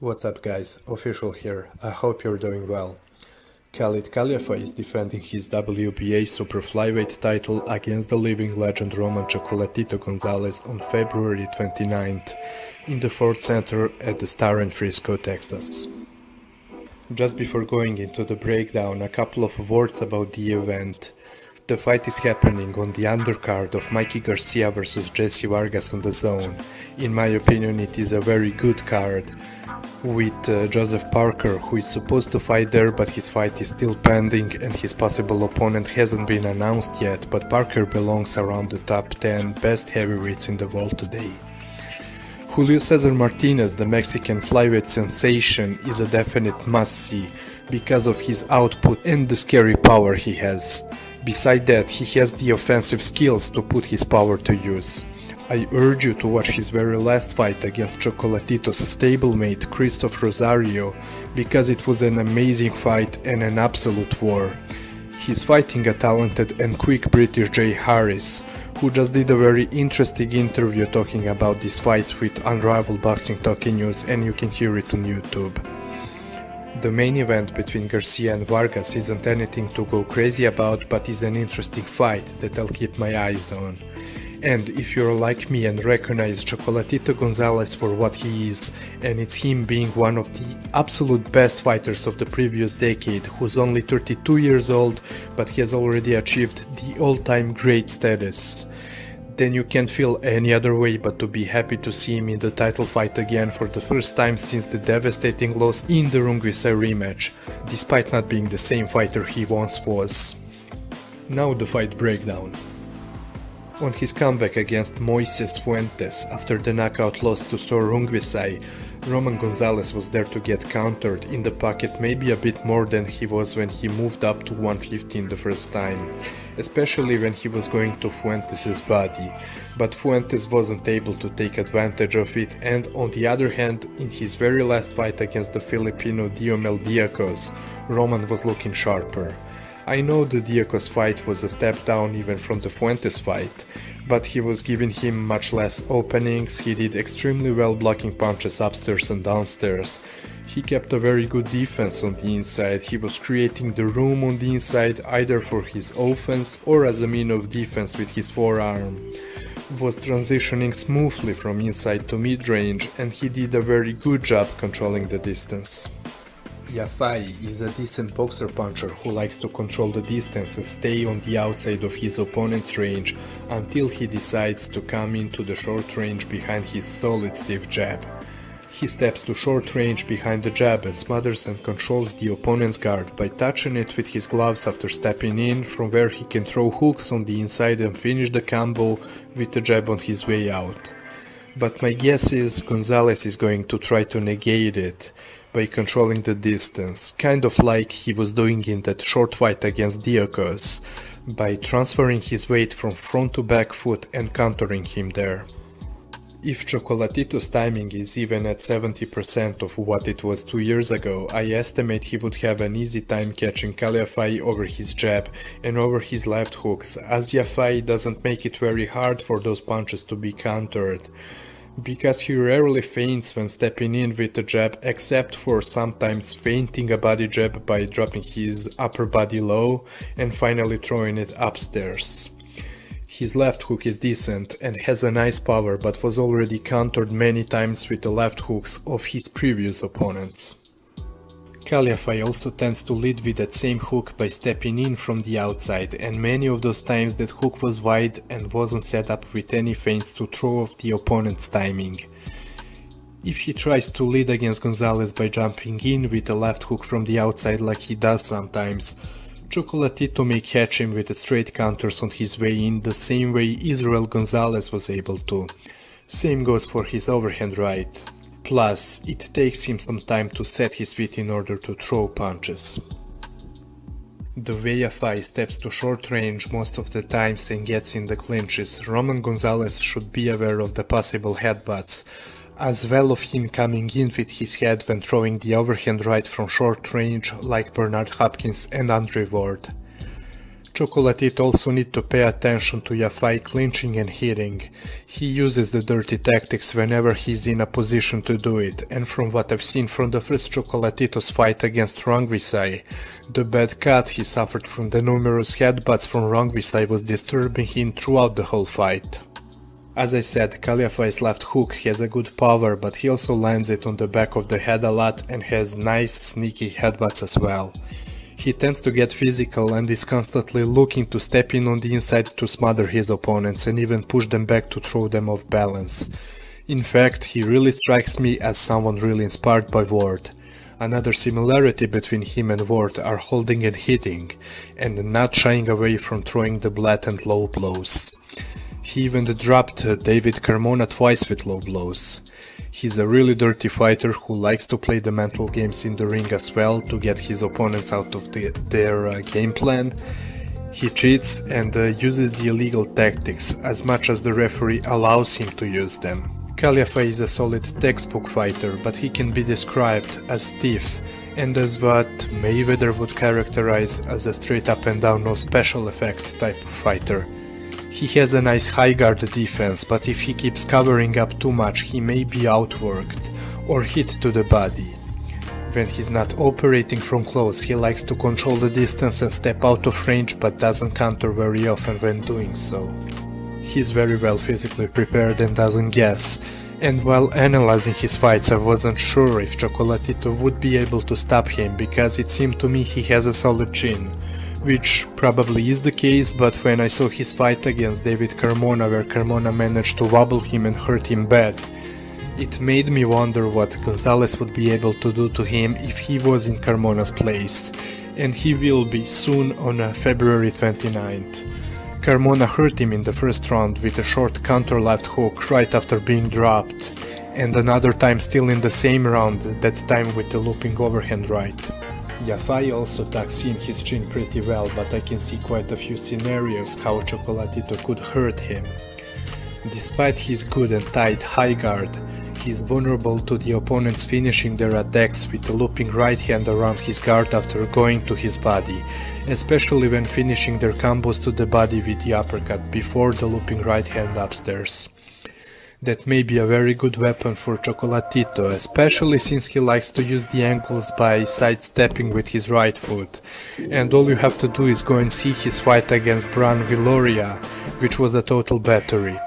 What's up guys, Official here, I hope you're doing well. Khalid Kal Yafai is defending his WBA super flyweight title against the living legend Roman Chocolatito Gonzalez on February 29th in the Ford Center at the Star in Frisco, Texas. Just before going into the breakdown, a couple of words about the event. The fight is happening on the undercard of Mikey Garcia vs Jessie Vargas on DAZN. In my opinion, it is a very good card, with Joseph Parker, who is supposed to fight there, but his fight is still pending and his possible opponent hasn't been announced yet, but Parker belongs around the top 10 best heavyweights in the world today. Julio Cesar Martinez, the Mexican flyweight sensation, is a definite must-see because of his output and the scary power he has. Besides that, he has the offensive skills to put his power to use. I urge you to watch his very last fight against Chocolatito's stablemate Christoph Rosario, because it was an amazing fight and an absolute war. He's fighting a talented and quick British Jay Harris, who just did a very interesting interview talking about this fight with Unrivaled Boxing Talking News, and you can hear it on YouTube. The main event between Garcia and Vargas isn't anything to go crazy about, but is an interesting fight that I'll keep my eyes on. And if you're like me and recognize Chocolatito Gonzalez for what he is, and it's him being one of the absolute best fighters of the previous decade, who's only 32 years old but has already achieved the all-time great status, then you can't feel any other way but to be happy to see him in the title fight again for the first time since the devastating loss in the Ruiz rematch, despite not being the same fighter he once was. Now the fight breakdown. On his comeback against Moises Fuentes after the knockout loss to Ruiz, Roman Gonzalez was there to get countered in the pocket maybe a bit more than he was when he moved up to 115 the first time, especially when he was going to Fuentes' body, but Fuentes wasn't able to take advantage of it, and on the other hand, in his very last fight against the Filipino Diomel Diacos, Roman was looking sharper. I know the Diacos fight was a step down even from the Fuentes fight, but he was giving him much less openings, he did extremely well blocking punches upstairs and downstairs. He kept a very good defense on the inside, he was creating the room on the inside either for his offense or as a mean of defense with his forearm. Was transitioning smoothly from inside to mid-range, and he did a very good job controlling the distance. Yafai is a decent boxer puncher who likes to control the distance and stay on the outside of his opponent's range until he decides to come into the short range behind his solid stiff jab. He steps to short range behind the jab and smothers and controls the opponent's guard by touching it with his gloves after stepping in, from where he can throw hooks on the inside and finish the combo with the jab on his way out. But my guess is Gonzalez is going to try to negate it by controlling the distance, kind of like he was doing in that short fight against Diacos, by transferring his weight from front to back foot and countering him there. If Chocolatito's timing is even at 70% of what it was 2 years ago, I estimate he would have an easy time catching Kal Yafai over his jab and over his left hooks, as Yafai doesn't make it very hard for those punches to be countered, because he rarely feints when stepping in with a jab, except for sometimes feinting a body jab by dropping his upper body low and finally throwing it upstairs. His left hook is decent and has a nice power, but was already countered many times with the left hooks of his previous opponents. Kal Yafai also tends to lead with that same hook by stepping in from the outside, and many of those times that hook was wide and wasn't set up with any feints to throw off the opponent's timing. If he tries to lead against Gonzalez by jumping in with a left hook from the outside like he does sometimes, Chocolatito may catch him with the straight counters on his way in, the same way Israil Gonzalez was able to. Same goes for his overhand right. Plus, it takes him some time to set his feet in order to throw punches. The way Yafai steps to short range most of the times and gets in the clinches, Roman Gonzalez should be aware of the possible headbutts, as well of him coming in with his head when throwing the overhand right from short range like Bernard Hopkins and Andre Ward. Chocolatito also need to pay attention to Yafai clinching and hitting. He uses the dirty tactics whenever he's in a position to do it, and from what I've seen from the first Chocolatito's fight against Rungvisai, the bad cut he suffered from the numerous headbutts from Rungvisai was disturbing him throughout the whole fight. As I said, Kal Yafai's left hook has a good power, but he also lands it on the back of the head a lot and has nice sneaky headbutts as well. He tends to get physical and is constantly looking to step in on the inside to smother his opponents and even push them back to throw them off balance. In fact, he really strikes me as someone really inspired by Ward. Another similarity between him and Ward are holding and hitting, and not shying away from throwing the blatant low blows. He even dropped David Carmona twice with low blows. He's a really dirty fighter who likes to play the mental games in the ring as well to get his opponents out of their game plan. He cheats and uses the illegal tactics as much as the referee allows him to use them. Kal Yafai is a solid textbook fighter, but he can be described as stiff and as what Mayweather would characterize as a straight up and down no special effect type of fighter. He has a nice high guard defense, but if he keeps covering up too much, he may be outworked or hit to the body. When he's not operating from close, he likes to control the distance and step out of range, but doesn't counter very often when doing so. He's very well physically prepared and doesn't guess, and while analyzing his fights I wasn't sure if Chocolatito would be able to stop him, because it seemed to me he has a solid chin. Which probably is the case, but when I saw his fight against David Carmona, where Carmona managed to wobble him and hurt him bad, it made me wonder what Gonzalez would be able to do to him if he was in Carmona's place, and he will be soon on February 29th. Carmona hurt him in the first round with a short counter left hook right after being dropped, and another time still in the same round, that time with the looping overhand right. Yafai also tucks in his chin pretty well, but I can see quite a few scenarios how Chocolatito could hurt him. Despite his good and tight high guard, he's vulnerable to the opponents finishing their attacks with a looping right hand around his guard after going to his body, especially when finishing their combos to the body with the uppercut before the looping right hand upstairs. That may be a very good weapon for Chocolatito, especially since he likes to use the angles by sidestepping with his right foot. And all you have to do is go and see his fight against Bran Viloria, which was a total battery.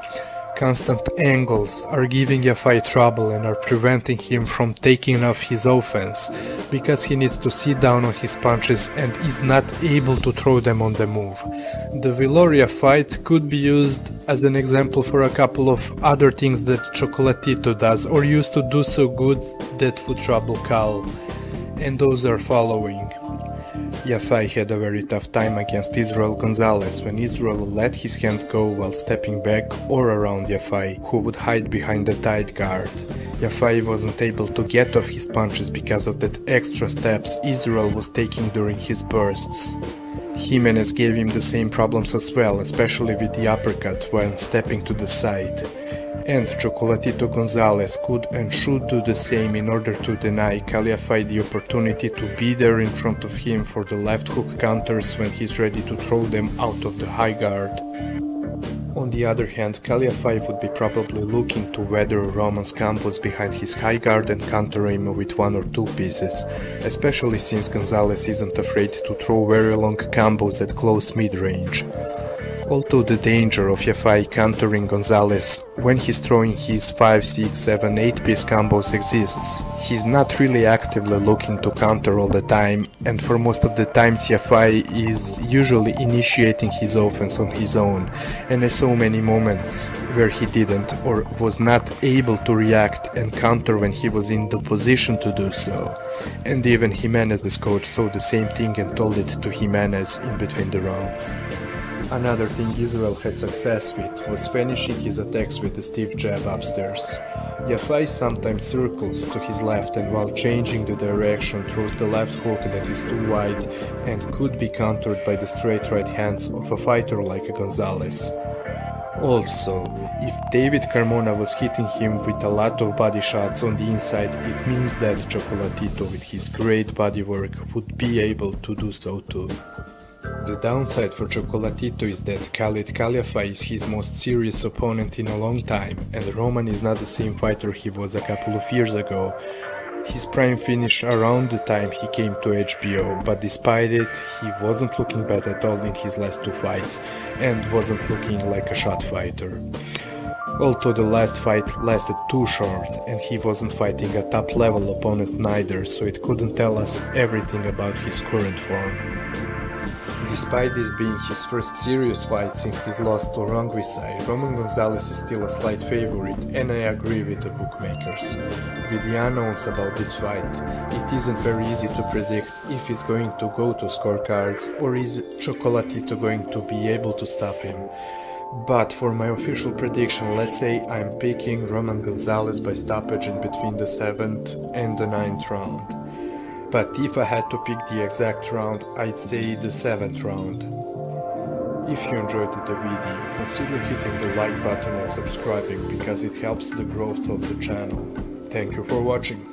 Constant angles are giving Yafai trouble and are preventing him from taking off his offense, because he needs to sit down on his punches and is not able to throw them on the move. The Viloria fight could be used as an example for a couple of other things that Chocolatito does or used to do so good that would trouble Cal, and those are following. Yafai had a very tough time against Israil Gonzalez when Israil let his hands go while stepping back or around Yafai, who would hide behind the tight guard. Yafai wasn't able to get off his punches because of that extra steps Israil was taking during his bursts. Jimenez gave him the same problems as well, especially with the uppercut when stepping to the side. And Chocolatito Gonzalez could and should do the same in order to deny Kal Yafai the opportunity to be there in front of him for the left hook counters when he's ready to throw them out of the high guard. On the other hand, Kal Yafai would be probably looking to weather Roman's combos behind his high guard and counter him with one or two pieces, especially since Gonzalez isn't afraid to throw very long combos at close mid-range. Although the danger of Yafai countering Gonzalez when he's throwing his 5, 6, 7, 8 piece combos exists, he's not really actively looking to counter all the time, and for most of the times Yafai is usually initiating his offense on his own, and I saw many moments where he didn't or was not able to react and counter when he was in the position to do so. And even Jimenez's coach saw the same thing and told it to Jimenez in between the rounds. Another thing Israil had success with was finishing his attacks with the stiff jab upstairs. Yafai sometimes circles to his left and while changing the direction throws the left hook that is too wide and could be countered by the straight right hands of a fighter like Gonzalez. Also, if David Carmona was hitting him with a lot of body shots on the inside, it means that Chocolatito with his great body work would be able to do so too. The downside for Chocolatito is that Khalid Kal Yafai is his most serious opponent in a long time, and Roman is not the same fighter he was a couple of years ago. His prime finished around the time he came to HBO, but despite it, he wasn't looking bad at all in his last 2 fights, and wasn't looking like a shot fighter. Although the last fight lasted too short, and he wasn't fighting a top-level opponent neither, so it couldn't tell us everything about his current form. Despite this being his first serious fight since his loss to Ruiz, Roman Gonzalez is still a slight favorite, and I agree with the bookmakers. With the unknowns about this fight, it isn't very easy to predict if it's going to go to scorecards or is Chocolatito going to be able to stop him. But for my official prediction, let's say I'm picking Roman Gonzalez by stoppage in between the 7th and the 9th round. But if I had to pick the exact round, I'd say the 7th round. If you enjoyed the video, consider hitting the like button and subscribing because it helps the growth of the channel. Thank you for watching.